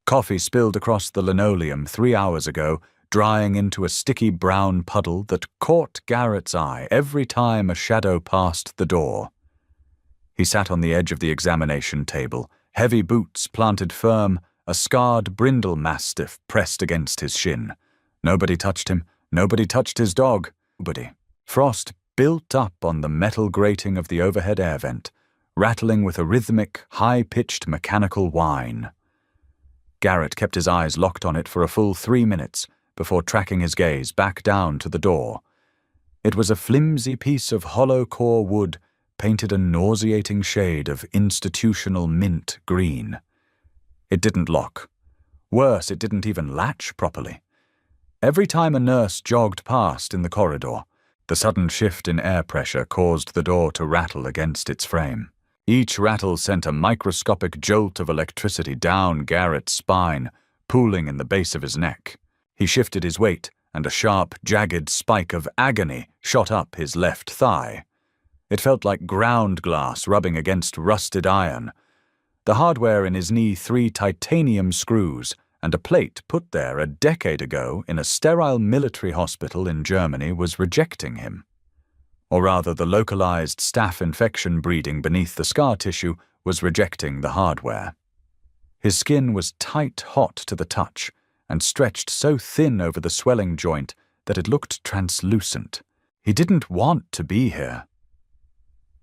Coffee spilled across the linoleum 3 hours ago, drying into a sticky brown puddle that caught Garrett's eye every time a shadow passed the door. He sat on the edge of the examination table, heavy boots planted firm, a scarred brindle mastiff pressed against his shin. Nobody touched him. Nobody touched his dog. Nobody. Frost built up on the metal grating of the overhead air vent, rattling with a rhythmic, high-pitched mechanical whine. Garrett kept his eyes locked on it for a full 3 minutes before tracking his gaze back down to the door. It was a flimsy piece of hollow-core wood painted a nauseating shade of institutional mint green. It didn't lock. Worse, it didn't even latch properly. Every time a nurse jogged past in the corridor, the sudden shift in air pressure caused the door to rattle against its frame. Each rattle sent a microscopic jolt of electricity down Garrett's spine, pooling in the base of his neck. He shifted his weight, and a sharp, jagged spike of agony shot up his left thigh. It felt like ground glass rubbing against rusted iron. The hardware in his knee 3 titanium screws and a plate put there a decade ago in a sterile military hospital in Germany was rejecting him. Or rather, the localized staph infection breeding beneath the scar tissue was rejecting the hardware. His skin was tight-hot to the touch and stretched so thin over the swelling joint that it looked translucent. He didn't want to be here.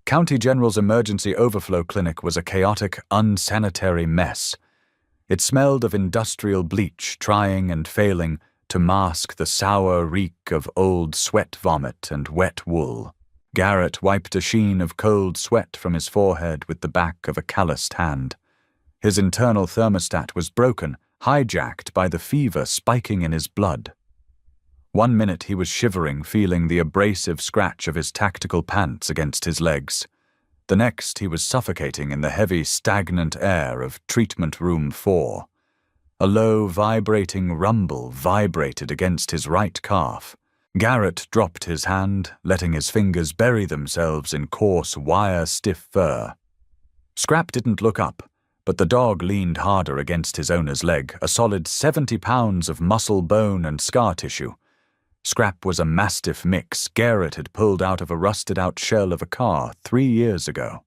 County General's emergency overflow clinic was a chaotic, unsanitary mess. It smelled of industrial bleach trying and failing to mask the sour reek of old sweat vomit and wet wool. Garrett wiped a sheen of cold sweat from his forehead with the back of a calloused hand. His internal thermostat was broken, hijacked by the fever spiking in his blood. 1 minute he was shivering, feeling the abrasive scratch of his tactical pants against his legs. The next he was suffocating in the heavy, stagnant air of Treatment Room 4. A low, vibrating rumble vibrated against his right calf. Garrett dropped his hand, letting his fingers bury themselves in coarse, wire-stiff fur. Scrap didn't look up, but the dog leaned harder against his owner's leg, a solid 70 pounds of muscle, bone, and scar tissue. Scrap was a mastiff mix Garrett had pulled out of a rusted-out shell of a car 3 years ago.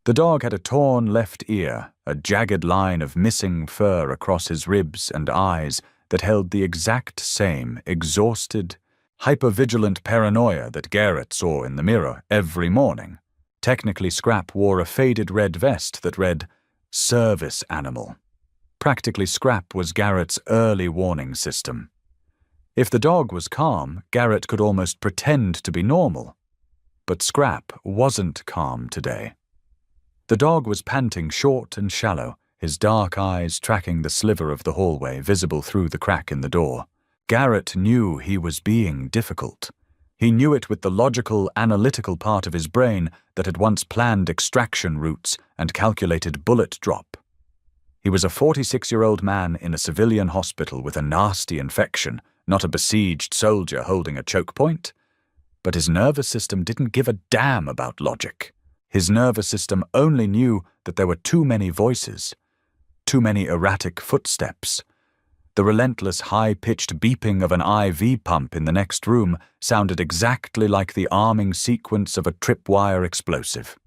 The dog had a torn left ear, a jagged line of missing fur across his ribs and eyes that held the exact same exhausted, hypervigilant paranoia that Garrett saw in the mirror every morning. Technically, Scrap wore a faded red vest that read, "Service Animal." Practically, Scrap was Garrett's early warning system. If the dog was calm, Garrett could almost pretend to be normal. But Scrap wasn't calm today. The dog was panting short and shallow, his dark eyes tracking the sliver of the hallway visible through the crack in the door. Garrett knew he was being difficult. He knew it with the logical, analytical part of his brain that had once planned extraction routes and calculated bullet drop. He was a 46-year-old man in a civilian hospital with a nasty infection, not a besieged soldier holding a choke point. But his nervous system didn't give a damn about logic. His nervous system only knew that there were too many voices, too many erratic footsteps. The relentless, high-pitched beeping of an IV pump in the next room sounded exactly like the arming sequence of a tripwire explosive.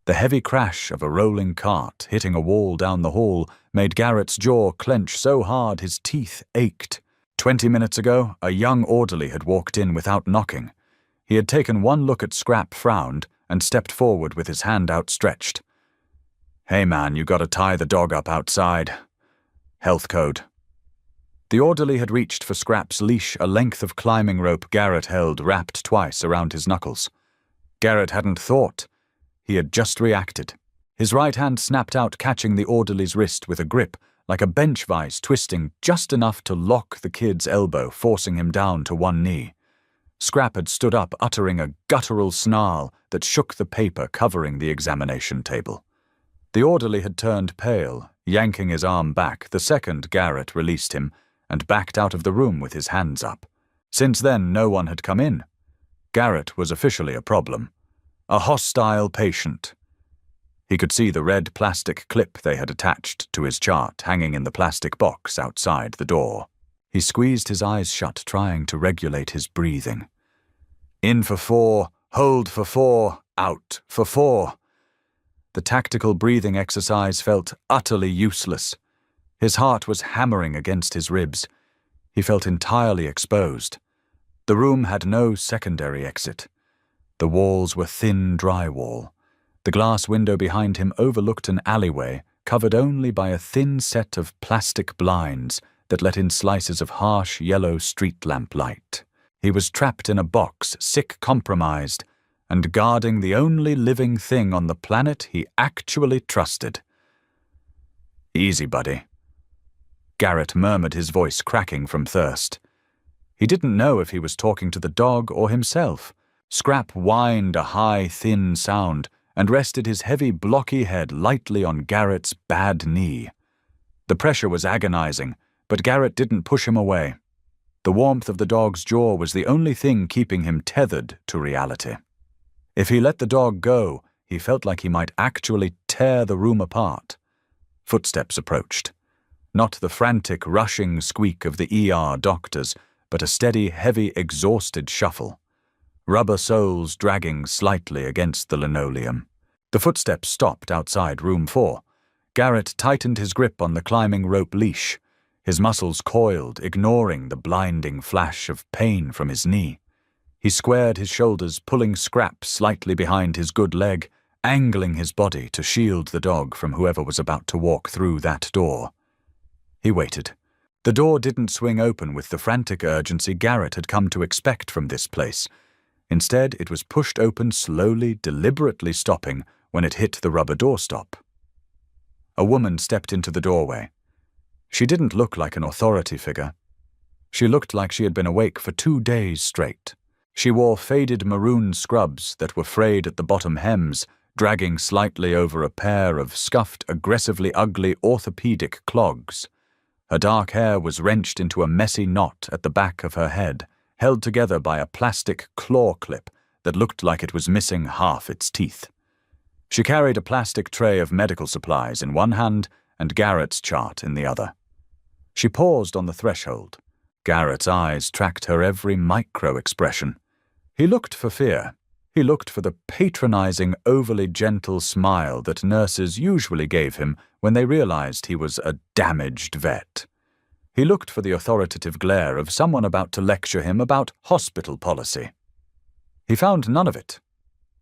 The heavy crash of a rolling cart hitting a wall down the hall made Garrett's jaw clench so hard his teeth ached. 20 minutes ago, a young orderly had walked in without knocking. He had taken one look at Scrap, frowned, and stepped forward with his hand outstretched. "Hey man, you gotta tie the dog up outside. Health code." The orderly had reached for Scrap's leash, a length of climbing rope Garrett held wrapped twice around his knuckles. Garrett hadn't thought. He had just reacted. His right hand snapped out, catching the orderly's wrist with a grip, like a bench vise twisting just enough to lock the kid's elbow, forcing him down to one knee. Scrap had stood up, uttering a guttural snarl that shook the paper covering the examination table. The orderly had turned pale, yanking his arm back the second Garrett released him, and backed out of the room with his hands up. Since then, no one had come in. Garrett was officially a problem. A hostile patient. He could see the red plastic clip they had attached to his chart hanging in the plastic box outside the door. He squeezed his eyes shut, trying to regulate his breathing. In for 4, hold for 4, out for 4. The tactical breathing exercise felt utterly useless. His heart was hammering against his ribs. He felt entirely exposed. The room had no secondary exit. The walls were thin drywall. The glass window behind him overlooked an alleyway covered only by a thin set of plastic blinds that let in slices of harsh yellow street lamp light. He was trapped in a box, sick compromised, and guarding the only living thing on the planet he actually trusted. Easy, buddy. Garrett murmured, his voice cracking from thirst. He didn't know if he was talking to the dog or himself. Scrap whined a high, thin sound and rested his heavy, blocky head lightly on Garrett's bad knee. The pressure was agonizing, but Garrett didn't push him away. The warmth of the dog's jaw was the only thing keeping him tethered to reality. If he let the dog go, he felt like he might actually tear the room apart. Footsteps approached. Not the frantic, rushing squeak of the ER doctors, but a steady, heavy, exhausted shuffle. Rubber soles dragging slightly against the linoleum. The footsteps stopped outside room 4. Garrett tightened his grip on the climbing rope leash. His muscles coiled, ignoring the blinding flash of pain from his knee. He squared his shoulders, pulling Scrap slightly behind his good leg, angling his body to shield the dog from whoever was about to walk through that door. He waited. The door didn't swing open with the frantic urgency Garrett had come to expect from this place. Instead, it was pushed open slowly, deliberately stopping when it hit the rubber doorstop. A woman stepped into the doorway. She didn't look like an authority figure. She looked like she had been awake for 2 days straight. She wore faded maroon scrubs that were frayed at the bottom hems, dragging slightly over a pair of scuffed, aggressively ugly orthopedic clogs. Her dark hair was wrenched into a messy knot at the back of her head, held together by a plastic claw clip that looked like it was missing half its teeth. She carried a plastic tray of medical supplies in one hand and Garrett's chart in the other. She paused on the threshold. Garrett's eyes tracked her every micro-expression. He looked for fear. He looked for the patronizing, overly gentle smile that nurses usually gave him when they realized he was a damaged vet. He looked for the authoritative glare of someone about to lecture him about hospital policy. He found none of it.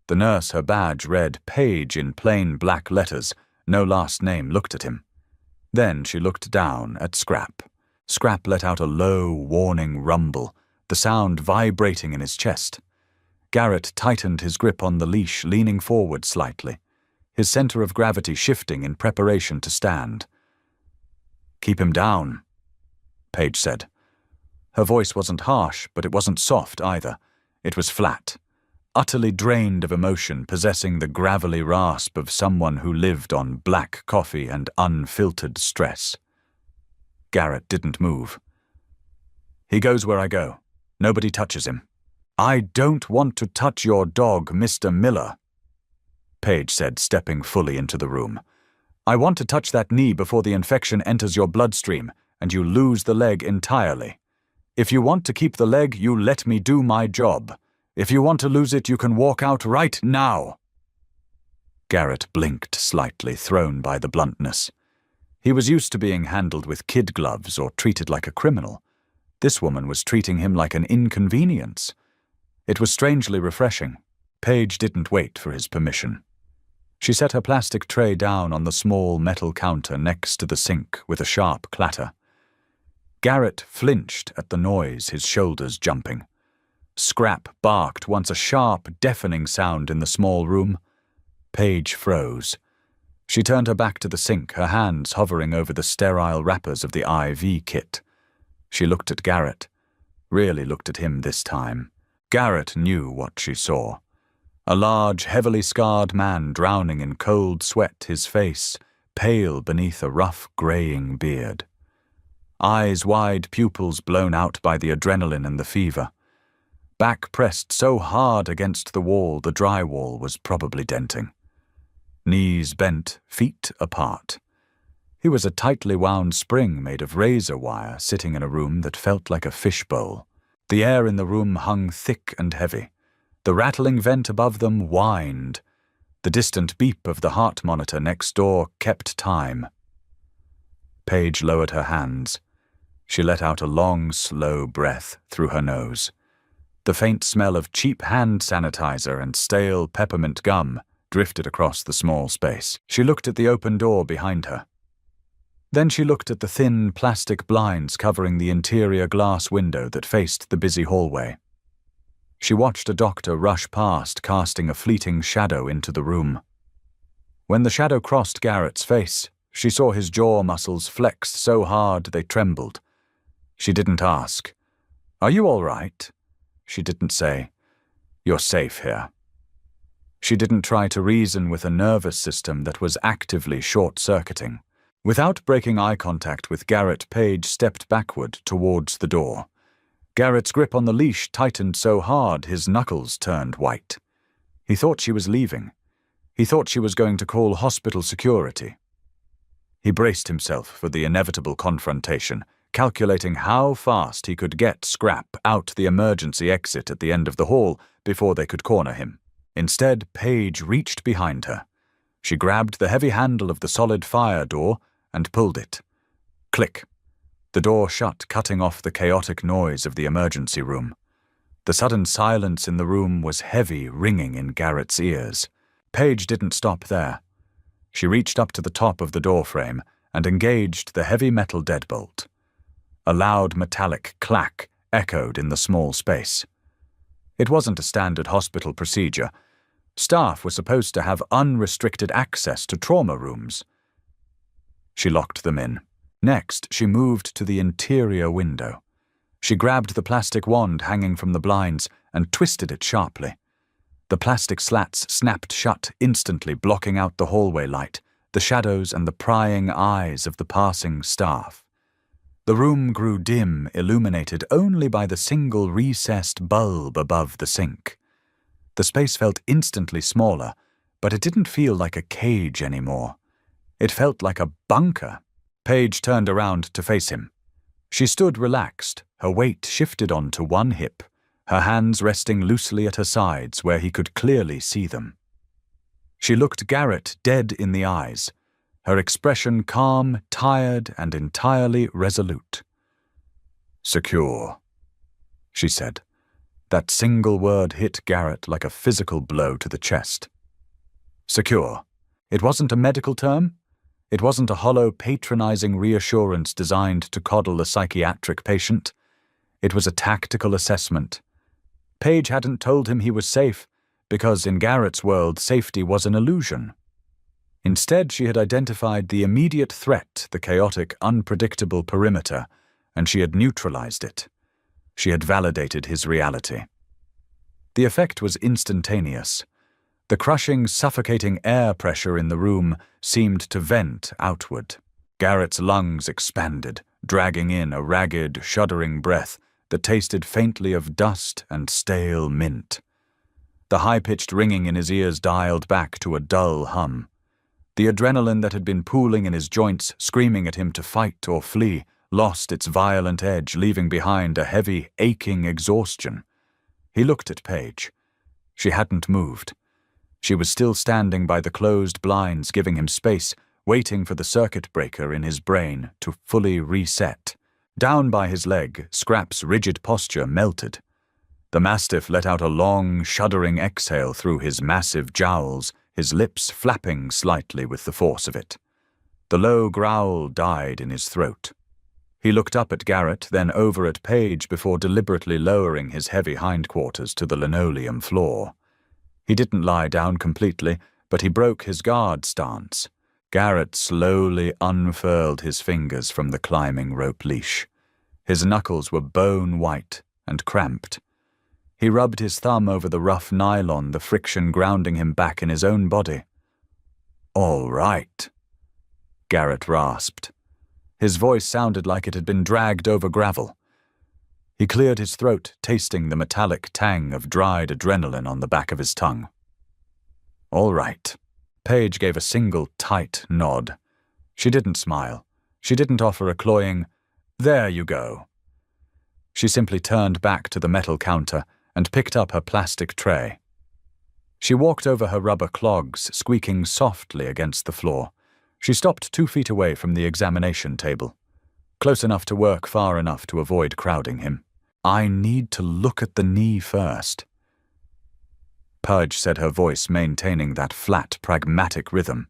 The nurse her badge read Page in plain black letters. No last name looked at him. Then she looked down at Scrap. Scrap let out a low, warning rumble, the sound vibrating in his chest. Garrett tightened his grip on the leash, leaning forward slightly, his center of gravity shifting in preparation to stand. "Keep him down," Page said. Her voice wasn't harsh, but it wasn't soft either. It was flat, utterly drained of emotion, possessing the gravelly rasp of someone who lived on black coffee and unfiltered stress. Garrett didn't move. "He goes where I go. Nobody touches him." "I don't want to touch your dog, Mr. Miller," Page said, stepping fully into the room. "I want to touch that knee before the infection enters your bloodstream and you lose the leg entirely. If you want to keep the leg, you let me do my job. If you want to lose it, you can walk out right now." Garrett blinked slightly, thrown by the bluntness. He was used to being handled with kid gloves or treated like a criminal. This woman was treating him like an inconvenience. It was strangely refreshing. Page didn't wait for his permission. She set her plastic tray down on the small metal counter next to the sink with a sharp clatter. Garrett flinched at the noise, his shoulders jumping. Scrap barked once, a sharp, deafening sound in the small room. Page froze. She turned her back to the sink, her hands hovering over the sterile wrappers of the IV kit. She looked at Garrett. Really looked at him this time. Garrett knew what she saw. A large, heavily scarred man drowning in cold sweat, his face pale beneath a rough, graying beard. Eyes wide, pupils blown out by the adrenaline and the fever. Back pressed so hard against the wall the drywall was probably denting. knees bent, feet apart. He was a tightly wound spring made of razor wire sitting in a room that felt like a fishbowl. The air in the room hung thick and heavy. The rattling vent above them whined. The distant beep of the heart monitor next door kept time. Paige lowered her hands. She let out a long, slow breath through her nose. The faint smell of cheap hand sanitizer and stale peppermint gum drifted across the small space. She looked at the open door behind her. Then she looked at the thin plastic blinds covering the interior glass window that faced the busy hallway. She watched a doctor rush past, casting a fleeting shadow into the room. When the shadow crossed Garrett's face, she saw his jaw muscles flex so hard they trembled. She didn't ask, "Are you all right?" She didn't say, "You're safe here." She didn't try to reason with a nervous system that was actively short-circuiting. Without breaking eye contact with Garrett, Paige stepped backward towards the door. Garrett's grip on the leash tightened so hard his knuckles turned white. He thought she was leaving. He thought she was going to call hospital security. He braced himself for the inevitable confrontation, calculating how fast he could get Scrap out the emergency exit at the end of the hall before they could corner him. Instead, Paige reached behind her. She grabbed the heavy handle of the solid fire door and pulled it. Click. The door shut, cutting off the chaotic noise of the emergency room. The sudden silence in the room was heavy, ringing in Garrett's ears. Paige didn't stop there. She reached up to the top of the doorframe and engaged the heavy metal deadbolt. A loud metallic clack echoed in the small space. It wasn't a standard hospital procedure. Staff were supposed to have unrestricted access to trauma rooms. She locked them in. Next, she moved to the interior window. She grabbed the plastic wand hanging from the blinds and twisted it sharply. The plastic slats snapped shut instantly, blocking out the hallway light, the shadows and the prying eyes of the passing staff. The room grew dim, illuminated only by the single recessed bulb above the sink. The space felt instantly smaller, but it didn't feel like a cage anymore. It felt like a bunker. Paige turned around to face him. She stood relaxed, her weight shifted onto one hip, her hands resting loosely at her sides where he could clearly see them. She looked Garrett dead in the eyes, her expression calm, tired, and entirely resolute. "Secure," she said. That single word hit Garrett like a physical blow to the chest. Secure. It wasn't a medical term. It wasn't a hollow, patronizing reassurance designed to coddle a psychiatric patient. It was a tactical assessment. Paige hadn't told him he was safe, because in Garrett's world, safety was an illusion. Instead, she had identified the immediate threat, the chaotic, unpredictable perimeter, and she had neutralized it. She had validated his reality. The effect was instantaneous. The crushing, suffocating air pressure in the room seemed to vent outward. Garrett's lungs expanded, dragging in a ragged, shuddering breath that tasted faintly of dust and stale mint. The high-pitched ringing in his ears dialed back to a dull hum. The adrenaline that had been pooling in his joints, screaming at him to fight or flee, lost its violent edge, leaving behind a heavy, aching exhaustion. He looked at Paige. She hadn't moved. She was still standing by the closed blinds, giving him space, waiting for the circuit breaker in his brain to fully reset. Down by his leg, Scrap's rigid posture melted. The mastiff let out a long, shuddering exhale through his massive jowls, his lips flapping slightly with the force of it. The low growl died in his throat. He looked up at Garrett, then over at Paige before deliberately lowering his heavy hindquarters to the linoleum floor. He didn't lie down completely, but he broke his guard stance. Garrett slowly unfurled his fingers from the climbing rope leash. His knuckles were bone-white and cramped. He rubbed his thumb over the rough nylon, the friction grounding him back in his own body. "All right," Garrett rasped. His voice sounded like it had been dragged over gravel. He cleared his throat, tasting the metallic tang of dried adrenaline on the back of his tongue. "All right." Paige gave a single tight nod. She didn't smile. She didn't offer a cloying, "There you go." She simply turned back to the metal counter and picked up her plastic tray. She walked over her rubber clogs, squeaking softly against the floor. She stopped 2 feet away from the examination table, close enough to work, far enough to avoid crowding him. "I need to look at the knee first," Pudge said, her voice maintaining that flat, pragmatic rhythm.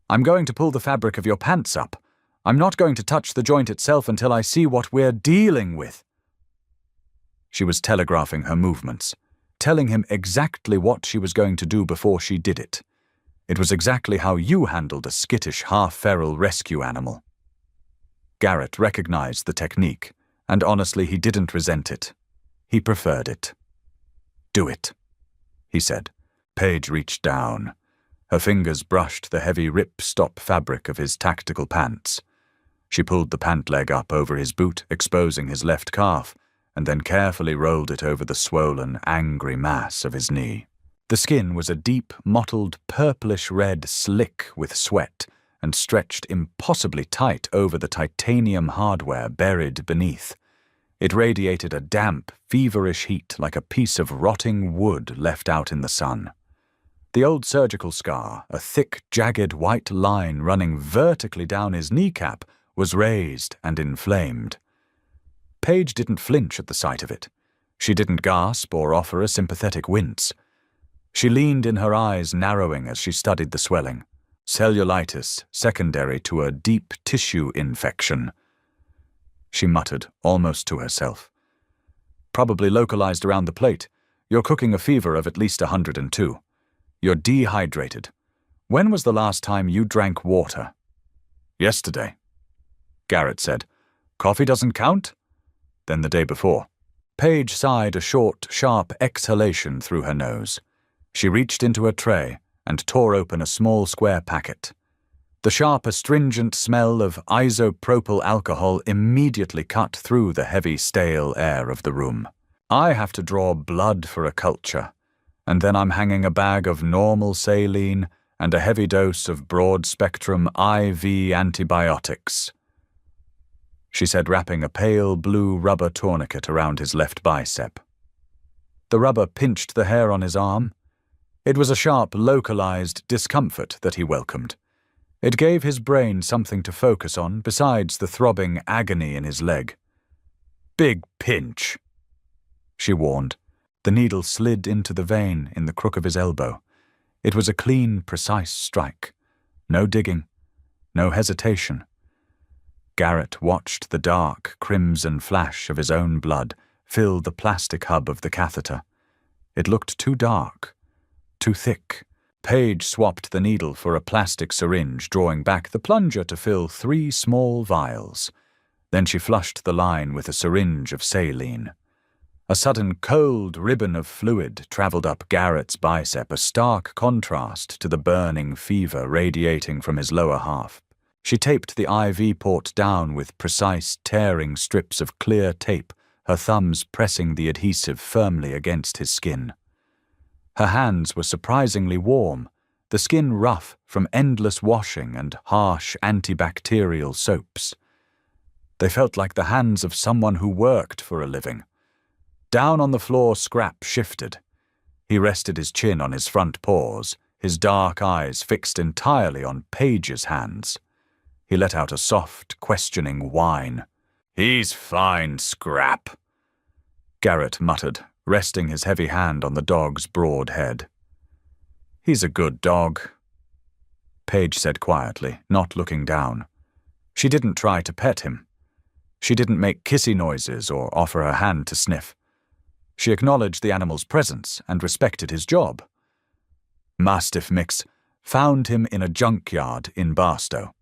"I'm going to pull the fabric of your pants up. I'm not going to touch the joint itself until I see what we're dealing with." She was telegraphing her movements, telling him exactly what she was going to do before she did it. It was exactly how you handled a skittish, half-feral rescue animal. Garrett recognized the technique, and honestly, he didn't resent it. He preferred it. "Do it," he said. Paige reached down. Her fingers brushed the heavy rip-stop fabric of his tactical pants. She pulled the pant leg up over his boot, exposing his left calf, and then carefully rolled it over the swollen, angry mass of his knee. The skin was a deep, mottled, purplish-red slick with sweat and stretched impossibly tight over the titanium hardware buried beneath. It radiated a damp, feverish heat like a piece of rotting wood left out in the sun. The old surgical scar, a thick, jagged white line running vertically down his kneecap, was raised and inflamed. Paige didn't flinch at the sight of it. She didn't gasp or offer a sympathetic wince. She leaned in, her eyes narrowing as she studied the swelling. Cellulitis, secondary to a deep tissue infection. She muttered, almost to herself. "Probably localized around the plate. You're cooking a fever of at least 102. You're dehydrated. When was the last time you drank water?" "Yesterday," Garrett said. "Coffee doesn't count?" "Then the day before." Paige sighed a short, sharp exhalation through her nose. She reached into her tray and tore open a small square packet. The sharp, astringent smell of isopropyl alcohol immediately cut through the heavy, stale air of the room. "I have to draw blood for a culture, and then I'm hanging a bag of normal saline and a heavy dose of broad-spectrum IV antibiotics," she said, wrapping a pale blue rubber tourniquet around his left bicep. The rubber pinched the hair on his arm. It was a sharp, localized discomfort that he welcomed. It gave his brain something to focus on besides the throbbing agony in his leg. "Big pinch," she warned. The needle slid into the vein in the crook of his elbow. It was a clean, precise strike. No digging, no hesitation. Garrett watched the dark, crimson flash of his own blood fill the plastic hub of the catheter. It looked too dark, too thick. Paige swapped the needle for a plastic syringe, drawing back the plunger to fill 3 small vials. Then she flushed the line with a syringe of saline. A sudden cold ribbon of fluid traveled up Garrett's bicep, a stark contrast to the burning fever radiating from his lower half. She taped the IV port down with precise, tearing strips of clear tape, her thumbs pressing the adhesive firmly against his skin. Her hands were surprisingly warm, the skin rough from endless washing and harsh antibacterial soaps. They felt like the hands of someone who worked for a living. Down on the floor, Scrap shifted. He rested his chin on his front paws, his dark eyes fixed entirely on Paige's hands. He let out a soft, questioning whine. "He's fine, Scrap," Garrett muttered, resting his heavy hand on the dog's broad head. "He's a good dog," Paige said quietly, not looking down. She didn't try to pet him. She didn't make kissy noises or offer her hand to sniff. She acknowledged the animal's presence and respected his job. Mastiff Mix found him in a junkyard in Barstow.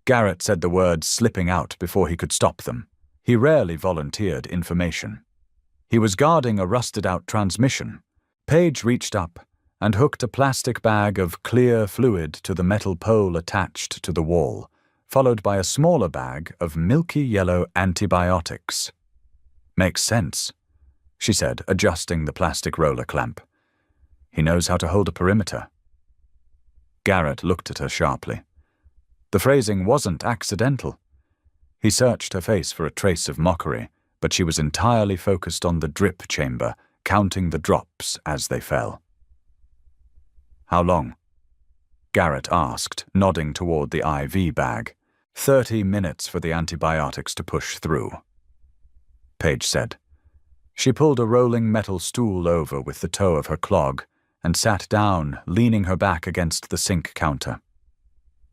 Garrett said the words slipping out before he could stop them. He rarely volunteered information. He was guarding a rusted-out transmission. Paige reached up and hooked a plastic bag of clear fluid to the metal pole attached to the wall, followed by a smaller bag of milky yellow antibiotics. "Makes sense," she said, adjusting the plastic roller clamp. "He knows how to hold a perimeter." Garrett looked at her sharply. The phrasing wasn't accidental. He searched her face for a trace of mockery, but she was entirely focused on the drip chamber, counting the drops as they fell. "How long?" Garrett asked, nodding toward the IV bag. 30 minutes for the antibiotics to push through, Paige said. She pulled a rolling metal stool over with the toe of her clog and sat down, leaning her back against the sink counter.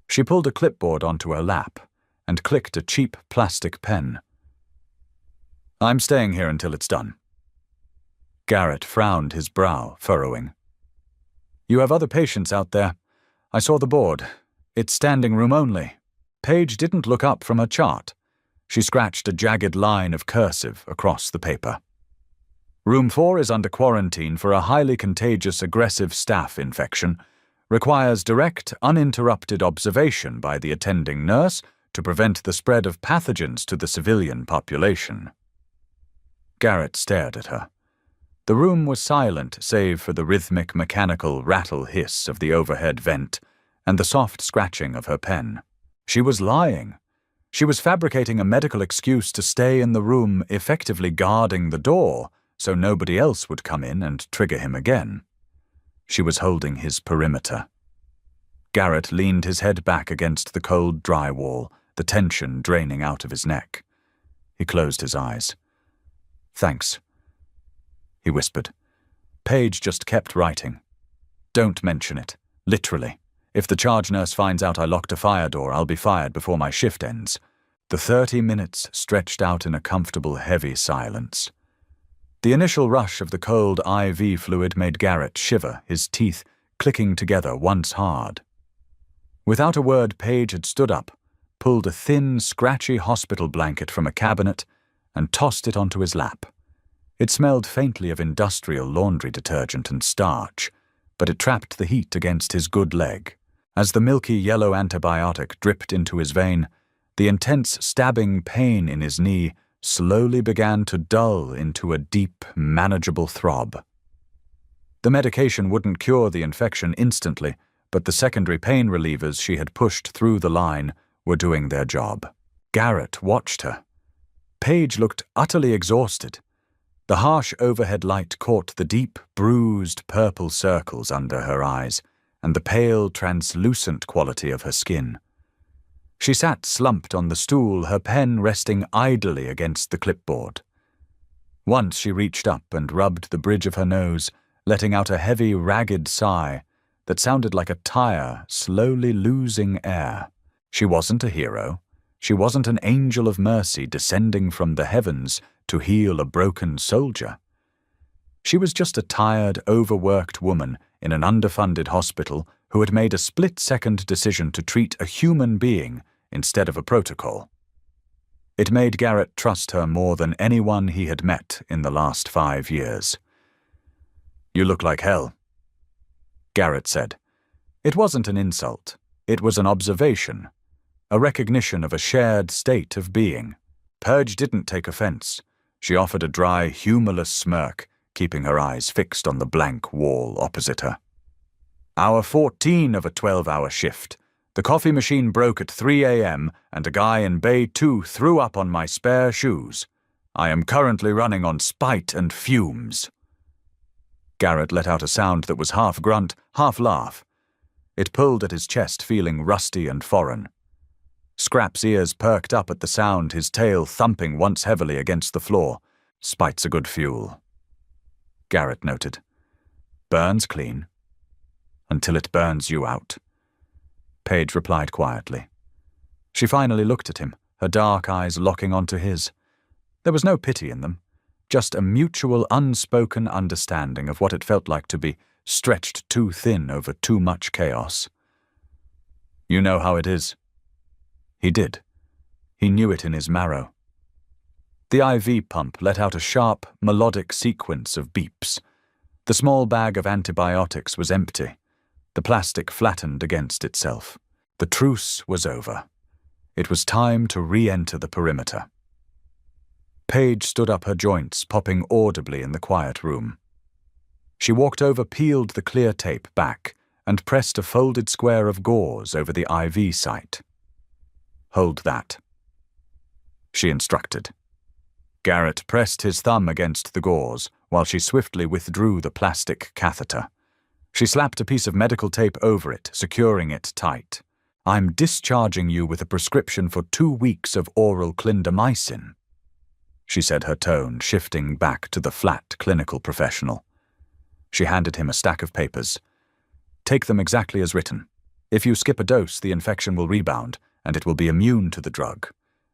She pulled a clipboard onto her lap and clicked a cheap plastic pen. "I'm staying here until it's done." Garrett frowned, his brow furrowing. "You have other patients out there. I saw the board. It's standing room only." Paige didn't look up from her chart. She scratched a jagged line of cursive across the paper. "Room 4 is under quarantine for a highly contagious aggressive staph infection. Requires direct, uninterrupted observation by the attending nurse to prevent the spread of pathogens to the civilian population." Garrett stared at her. The room was silent save for the rhythmic mechanical rattle-hiss of the overhead vent and the soft scratching of her pen. She was lying. She was fabricating a medical excuse to stay in the room, effectively guarding the door so nobody else would come in and trigger him again. She was holding his perimeter. Garrett leaned his head back against the cold, dry wall, the tension draining out of his neck. He closed his eyes. "Thanks," he whispered. Paige just kept writing. "Don't mention it. Literally. If the charge nurse finds out I locked a fire door, I'll be fired before my shift ends." The 30 minutes stretched out in a comfortable, heavy silence. The initial rush of the cold IV fluid made Garrett shiver, his teeth clicking together once hard. Without a word, Paige had stood up, pulled a thin, scratchy hospital blanket from a cabinet, and tossed it onto his lap. It smelled faintly of industrial laundry detergent and starch, but it trapped the heat against his good leg. As the milky yellow antibiotic dripped into his vein, the intense stabbing pain in his knee slowly began to dull into a deep, manageable throb. The medication wouldn't cure the infection instantly, but the secondary pain relievers she had pushed through the line were doing their job. Garrett watched her. Paige looked utterly exhausted. The harsh overhead light caught the deep, bruised purple circles under her eyes and the pale, translucent quality of her skin. She sat slumped on the stool, her pen resting idly against the clipboard. Once she reached up and rubbed the bridge of her nose, letting out a heavy, ragged sigh that sounded like a tire slowly losing air. She wasn't a hero. She wasn't an angel of mercy descending from the heavens to heal a broken soldier. She was just a tired, overworked woman in an underfunded hospital who had made a split-second decision to treat a human being instead of a protocol. It made Garrett trust her more than anyone he had met in the last 5 years. "You look like hell," Garrett said. It wasn't an insult. It was an observation, a recognition of a shared state of being. Paige didn't take offense. She offered a dry, humorless smirk, keeping her eyes fixed on the blank wall opposite her. "Hour 14 of a 12-hour shift. The coffee machine broke at 3 a.m. and a guy in Bay 2 threw up on my spare shoes. I am currently running on spite and fumes." Garrett let out a sound that was half grunt, half laugh. It pulled at his chest, feeling rusty and foreign. Scrap's ears perked up at the sound, his tail thumping once heavily against the floor. "Spite's a good fuel," Garrett noted. "Burns clean. Until it burns you out." Paige replied quietly. She finally looked at him, her dark eyes locking onto his. There was no pity in them, just a mutual, unspoken understanding of what it felt like to be stretched too thin over too much chaos. "You know how it is." He did. He knew it in his marrow. The IV pump let out a sharp, melodic sequence of beeps. The small bag of antibiotics was empty. The plastic flattened against itself. The truce was over. It was time to re-enter the perimeter. Paige stood up, her joints popping audibly in the quiet room. She walked over, peeled the clear tape back, and pressed a folded square of gauze over the IV site. "Hold that," she instructed. Garrett pressed his thumb against the gauze while she swiftly withdrew the plastic catheter. She slapped a piece of medical tape over it, securing it tight. "I'm discharging you with a prescription for 2 weeks of oral clindamycin," she said, her tone shifting back to the flat clinical professional. She handed him a stack of papers. "Take them exactly as written. If you skip a dose, the infection will rebound, and it will be immune to the drug.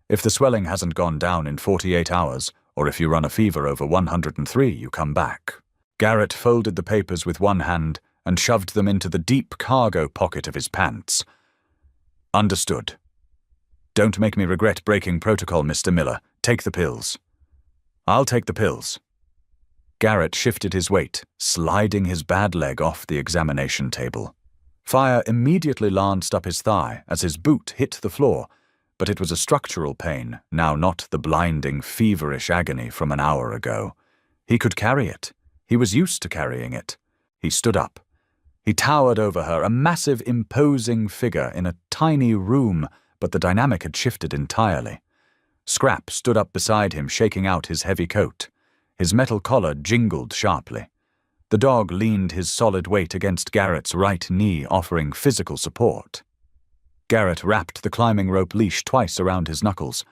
If the swelling hasn't gone down in 48 hours, or if you run a fever over 103, you come back." Garrett folded the papers with one hand and shoved them into the deep cargo pocket of his pants. "Understood. Don't make me regret breaking protocol, Mr. Miller. Take the pills." "I'll take the pills." Garrett shifted his weight, sliding his bad leg off the examination table. Fire immediately lanced up his thigh as his boot hit the floor, but it was a structural pain, now not the blinding, feverish agony from an hour ago. He could carry it. He was used to carrying it. He stood up. He towered over her, a massive, imposing figure in a tiny room, but the dynamic had shifted entirely. Scrap stood up beside him, shaking out his heavy coat. His metal collar jingled sharply. The dog leaned his solid weight against Garrett's right knee, offering physical support. Garrett wrapped the climbing rope leash twice around his knuckles.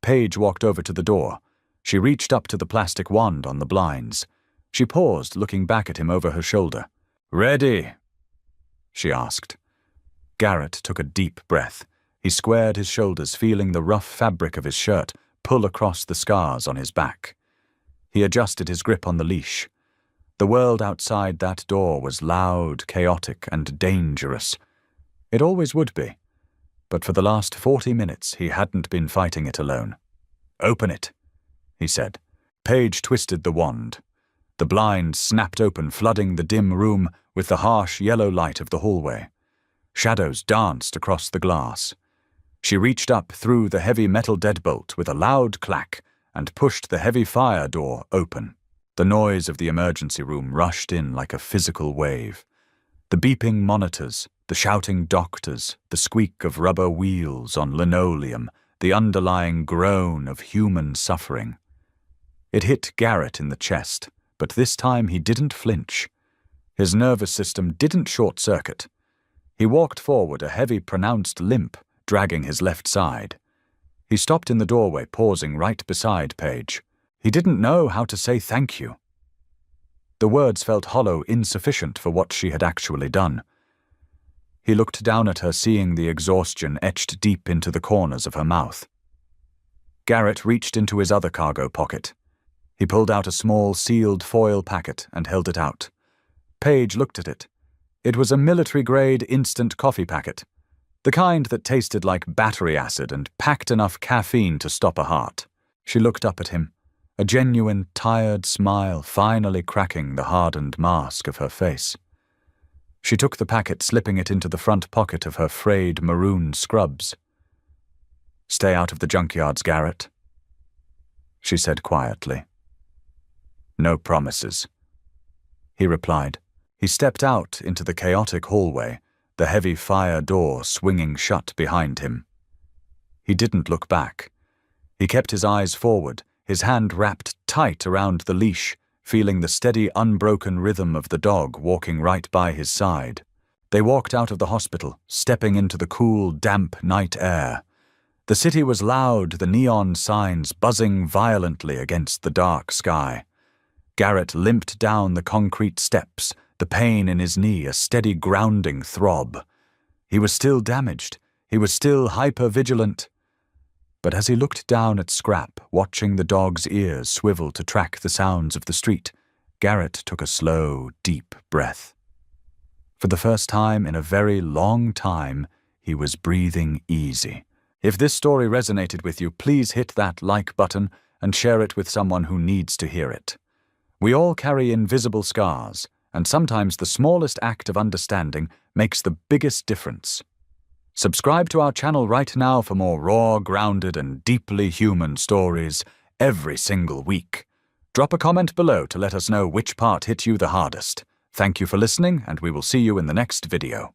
Paige walked over to the door. She reached up to the plastic wand on the blinds. She paused, looking back at him over her shoulder. "Ready?" she asked. Garrett took a deep breath. He squared his shoulders, feeling the rough fabric of his shirt pull across the scars on his back. He adjusted his grip on the leash. The world outside that door was loud, chaotic, and dangerous. It always would be. But for the last 40 minutes, he hadn't been fighting it alone. "Open it," he said. Paige twisted the wand. The blind snapped open, flooding the dim room with the harsh yellow light of the hallway. Shadows danced across the glass. She reached up through the heavy metal deadbolt with a loud clack and pushed the heavy fire door open. The noise of the emergency room rushed in like a physical wave. The beeping monitors, the shouting doctors, the squeak of rubber wheels on linoleum, the underlying groan of human suffering. It hit Garrett in the chest, but this time he didn't flinch. His nervous system didn't short-circuit. He walked forward, a heavy, pronounced limp, dragging his left side. He stopped in the doorway, pausing right beside Paige. He didn't know how to say thank you. The words felt hollow, insufficient for what she had actually done. He looked down at her, seeing the exhaustion etched deep into the corners of her mouth. Garrett reached into his other cargo pocket. He pulled out a small, sealed foil packet and held it out. Paige looked at it. It was a military-grade instant coffee packet, the kind that tasted like battery acid and packed enough caffeine to stop a heart. She looked up at him, a genuine, tired smile finally cracking the hardened mask of her face. She took the packet, slipping it into the front pocket of her frayed maroon scrubs. "Stay out of the junkyards, Garrett," she said quietly. "No promises," he replied. He stepped out into the chaotic hallway, the heavy fire door swinging shut behind him. He didn't look back. He kept his eyes forward, his hand wrapped tight around the leash, feeling the steady, unbroken rhythm of the dog walking right by his side. They walked out of the hospital, stepping into the cool, damp night air. The city was loud, the neon signs buzzing violently against the dark sky. Garrett limped down the concrete steps, the pain in his knee a steady grounding throb. He was still damaged. He was still hyper-vigilant. But as he looked down at Scrap, watching the dog's ears swivel to track the sounds of the street, Garrett took a slow, deep breath. For the first time in a very long time, he was breathing easy. If this story resonated with you, please hit that like button and share it with someone who needs to hear it. We all carry invisible scars, and sometimes the smallest act of understanding makes the biggest difference. Subscribe to our channel right now for more raw, grounded, and deeply human stories every single week. Drop a comment below to let us know which part hit you the hardest. Thank you for listening, and we will see you in the next video.